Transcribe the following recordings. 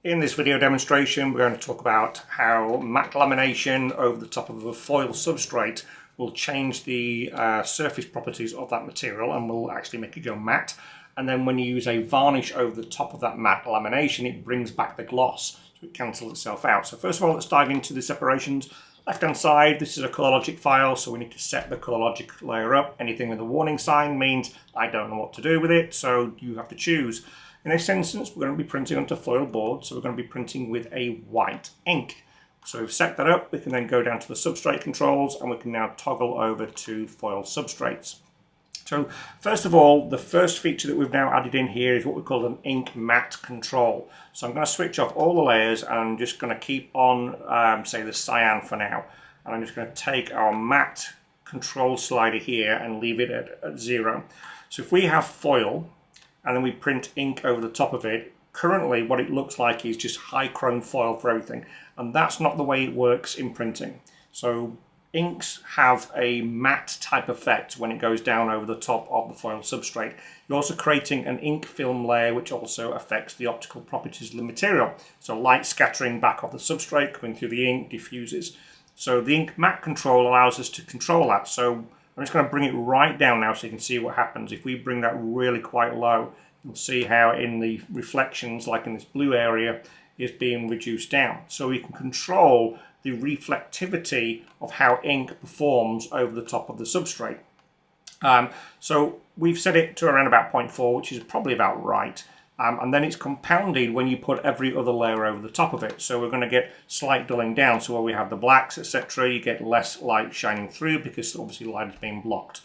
In this video demonstration, we're going to talk about how matte lamination over the top of a foil substrate will change the surface properties of that material and will actually make it go matte. And then when you use a varnish over the top of that matte lamination, it brings back the gloss, so it cancels itself out. So first of all, let's dive into the separations. Left-hand side, this is a ColorLogic file, so we need to set the ColorLogic layer up. Anything with a warning sign means I don't know what to do with it, so you have to choose. In this instance, we're going to be printing onto foil board, so we're going to be printing with a white ink. So we've set that up, we can then go down to the substrate controls and we can now toggle over to foil substrates. So first of all, the first feature that we've now added in here is what we call an ink matte control. So I'm going to switch off all the layers and I'm just going to keep on, say, the cyan for now. And I'm just going to take our matte control slider here and leave it at 0. So if we have foil, and then we print ink over the top of it, currently what it looks like is just high chrome foil for everything, and that's not the way it works in printing. So inks have a matte type effect when it goes down over the top of the foil substrate. You're also creating an ink film layer which also affects the optical properties of the material. So light scattering back off the substrate, coming through the ink, diffuses. So the ink matte control allows us to control that. So I'm just going to bring it right down now so you can see what happens. If we bring that really quite low, you'll see how in the reflections, like in this blue area, is being reduced down. So we can control the reflectivity of how ink performs over the top of the substrate. So we've set it to around about 0.4, which is probably about right. And then it's compounded when you put every other layer over the top of it. So we're going to get slight dulling down. So where we have the blacks, etc., you get less light shining through because obviously light is being blocked.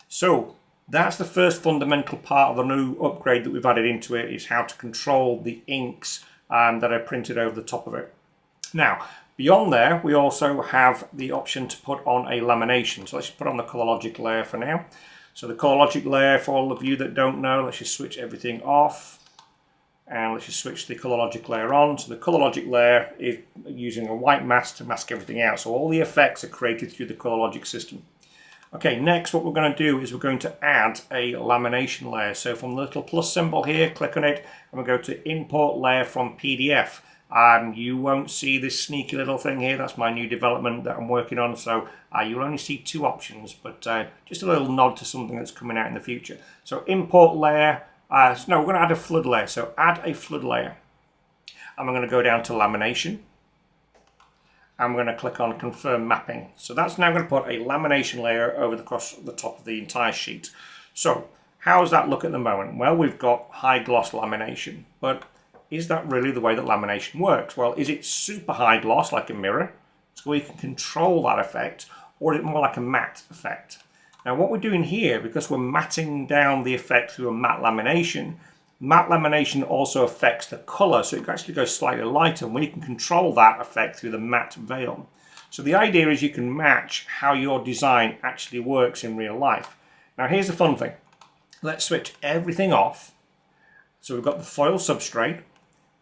So that's the first fundamental part of the new upgrade that we've added into it, is how to control the inks that are printed over the top of it. Now, beyond there, we also have the option to put on a lamination. So let's just put on the ColorLogic layer for now. So the ColorLogic layer, for all of you that don't know, let's just switch everything off. And let's just switch the ColorLogic layer on. So the ColorLogic layer is using a white mask to mask everything out. So all the effects are created through the ColorLogic system. Okay, next what we're going to do is we're going to add a lamination layer. So from the little plus symbol here, click on it, and we'll go to Import Layer from PDF. You won't see this sneaky little thing here. That's my new development that I'm working on. So you'll only see two options, but just a little nod to something that's coming out in the future. So Import Layer. No, we're going to add a flood layer. So add a flood layer. And we're going to go down to lamination. And we're going to click on confirm mapping. So that's now going to put a lamination layer over across the top of the entire sheet. So how does that look at the moment? Well, we've got high gloss lamination, but is that really the way that lamination works? Well, is it super high gloss like a mirror, so we can control that effect, or is it more like a matte effect? Now what we're doing here, because we're matting down the effect through a matte lamination also affects the color, so it actually goes slightly lighter, and we can control that effect through the matte veil. So the idea is you can match how your design actually works in real life. Now here's the fun thing. Let's switch everything off. So we've got the foil substrate.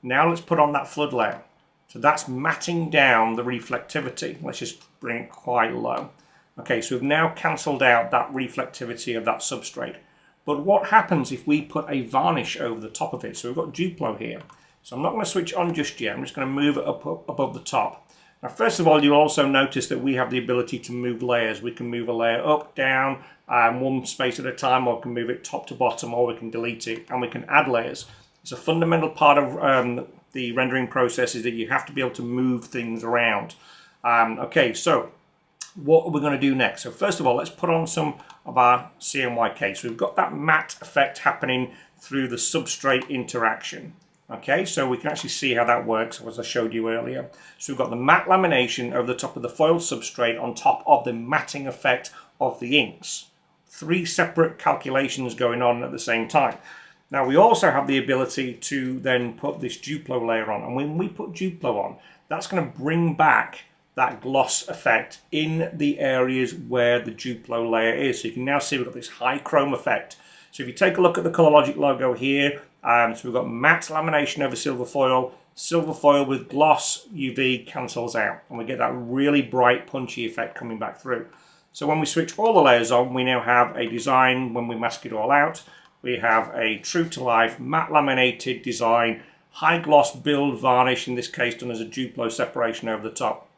Now let's put on that flood layer. So that's matting down the reflectivity. Let's just bring it quite low. Okay, so we've now cancelled out that reflectivity of that substrate. But what happens if we put a varnish over the top of it? So we've got Duplo here. So I'm not going to switch on just yet. I'm just going to move it up above the top. Now, first of all, you'll also notice that we have the ability to move layers. We can move a layer up, down, one space at a time, or we can move it top to bottom, or we can delete it, and we can add layers. It's a fundamental part of the rendering process is that you have to be able to move things around. Okay, so what are we going to do next? So first of all, let's put on some of our CMYK. So we've got that matte effect happening through the substrate interaction. Okay, so we can actually see how that works, as I showed you earlier. So we've got the matte lamination over the top of the foil substrate on top of the matting effect of the inks. 3 separate calculations going on at the same time. Now we also have the ability to then put this Duplo layer on, and when we put Duplo on, that's going to bring back that gloss effect in the areas where the Duplo layer is. So you can now see we've got this high chrome effect. So if you take a look at the ColorLogic logo here, so we've got matte lamination over silver foil with gloss UV cancels out, and we get that really bright punchy effect coming back through. So when we switch all the layers on, we now have a design, when we mask it all out, we have a true to life matte laminated design, high gloss build varnish, in this case done as a Duplo separation over the top.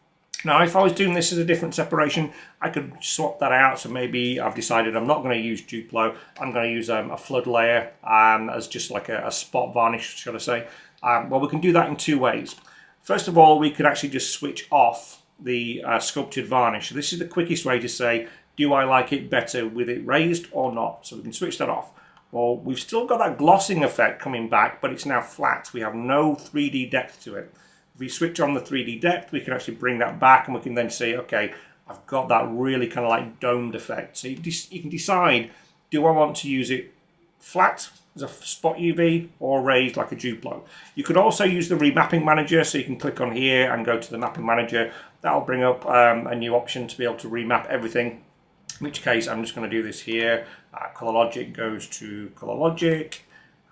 Now, if I was doing this as a different separation, I could swap that out. So maybe I've decided I'm not going to use Duplo. I'm going to use a flood layer as just like a spot varnish, should I say. Well, we can do that in two ways. First of all, we could actually just switch off the sculptured varnish. So this is the quickest way to say, do I like it better with it raised or not? So we can switch that off. Well, we've still got that glossing effect coming back, but it's now flat. We have no 3D depth to it. If we switch on the 3D depth, we can actually bring that back, and we can then say, okay, I've got that really kind of like domed effect. So you can decide, do I want to use it flat as a spot UV or raised like a Duplo? You could also use the remapping manager, so you can click on here and go to the mapping manager. That'll bring up a new option to be able to remap everything. In which case, I'm just going to do this here. Color Logic goes to Color Logic.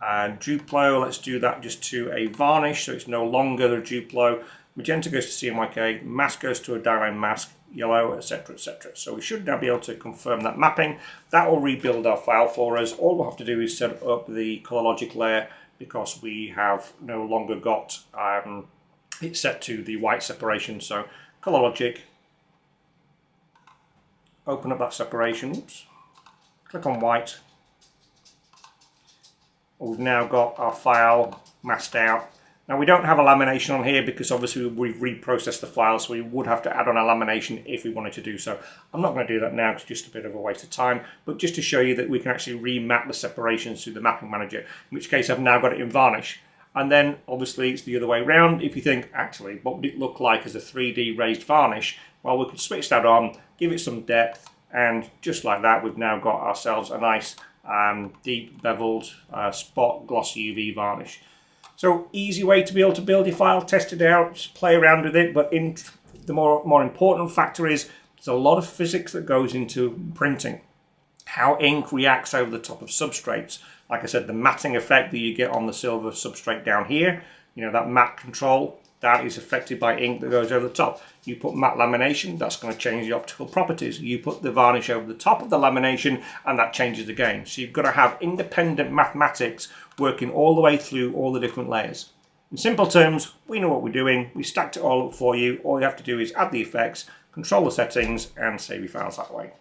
And Duplo, let's do that just to a varnish, so it's no longer the Duplo. Magenta goes to CMYK, mask goes to a direct mask, yellow, etc, etc. So we should now be able to confirm that mapping. That will rebuild our file for us. All we'll have to do is set up the Color Logic layer, because we have no longer got it set to the white separation. So Color Logic, open up that separation, oops, click on white. We've now got our file masked out. Now, we don't have a lamination on here because obviously we've reprocessed the file, so we would have to add on a lamination if we wanted to do so. I'm not going to do that now because it's just a bit of a waste of time, but just to show you that we can actually remap the separations through the mapping manager, in which case I've now got it in varnish. And then obviously it's the other way around. If you think, actually, what would it look like as a 3D raised varnish? Well, we could switch that on, give it some depth, and just like that, we've now got ourselves a nice deep beveled spot glossy UV varnish. So easy way to be able to build your file, test it out, just play around with it. But the more important factor is there's a lot of physics that goes into printing. How ink reacts over the top of substrates. Like I said, the matting effect that you get on the silver substrate down here, you know, that matte control, that is affected by ink that goes over the top. You put matte lamination, that's going to change the optical properties. You put the varnish over the top of the lamination, and that changes again. So you've got to have independent mathematics working all the way through all the different layers. In simple terms, we know what we're doing. We stacked it all up for you. All you have to do is add the effects, control the settings, and save your files that way.